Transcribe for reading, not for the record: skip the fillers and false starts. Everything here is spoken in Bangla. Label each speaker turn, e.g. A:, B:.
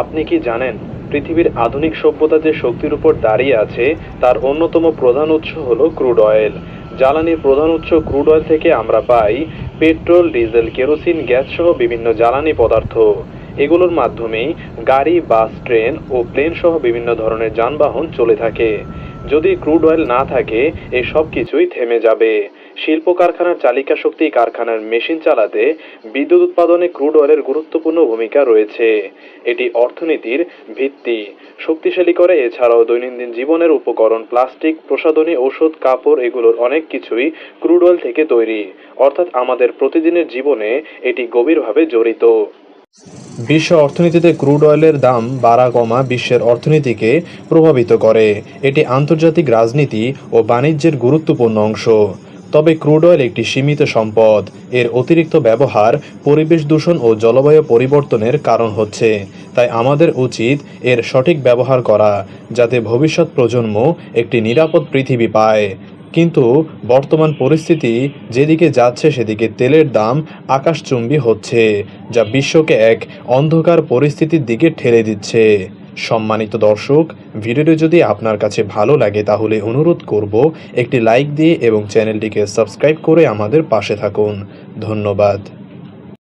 A: আপনি কি জানেন পৃথিবীর আধুনিক সভ্যতা যে শক্তির উপর দাঁড়িয়ে আছে তার অন্যতম প্রধান উৎস হলো ক্রুড অয়েল। জ্বালানির প্রধান উৎস ক্রুড অয়েল থেকে আমরা পাই পেট্রোল, ডিজেল, কেরোসিন, গ্যাস সহ বিভিন্ন জ্বালানি পদার্থ। এগুলোর মাধ্যমেই গাড়ি, বাস, ট্রেন ও প্লেন সহ বিভিন্ন ধরনের যানবাহন চলে থাকে। যদি ক্রুড অয়েল না থাকে এই সব কিছুই থেমে যাবে। শিল্প কারখানার চালিকা শক্তি কারখানার মেশিন চালাতে বিদ্যুৎ উৎপাদনে ক্রুড অয়েলের গুরুত্বপূর্ণ ভূমিকা রয়েছে। এটি অর্থনীতির ভিত্তি শক্তিশালী করে। এছাড়াও দৈনন্দিন জীবনের উপকরণ, প্লাস্টিক, প্রসাধনী, ঔষধ, কাপড় এগুলোর অনেক কিছুই ক্রুড অয়েল থেকে তৈরি। অর্থাৎ আমাদের প্রতিদিনের জীবনে এটি গভীরভাবে জড়িত। বিশ্ব অর্থনীতিতে ক্রুড অয়েলের দাম বাড়া কমা বিশ্বের অর্থনীতিকে প্রভাবিত করে। এটি আন্তর্জাতিক রাজনীতি ও বাণিজ্যের গুরুত্বপূর্ণ অংশ। তবে ক্রুড অয়েল একটি সীমিত সম্পদ। এর অতিরিক্ত ব্যবহার পরিবেশ দূষণ ও জলবায়ু পরিবর্তনের কারণ হচ্ছে। তাই আমাদের উচিত এর সঠিক ব্যবহার করা, যাতে ভবিষ্যৎ প্রজন্ম একটি নিরাপদ পৃথিবী পায়। কিন্তু বর্তমান পরিস্থিতি যেদিকে যাচ্ছে সেদিকে তেলের দাম আকাশচুম্বী হচ্ছে, যা বিশ্বকে এক অন্ধকার পরিস্থিতির দিকে ঠেলে দিচ্ছে। সম্মানিত দর্শক, ভিডিওটি যদি আপনার কাছে ভালো লাগে তাহলে অনুরোধ করব একটি লাইক দিয়ে এবং চ্যানেলটিকে সাবস্ক্রাইব করে আমাদের পাশে থাকুন। ধন্যবাদ।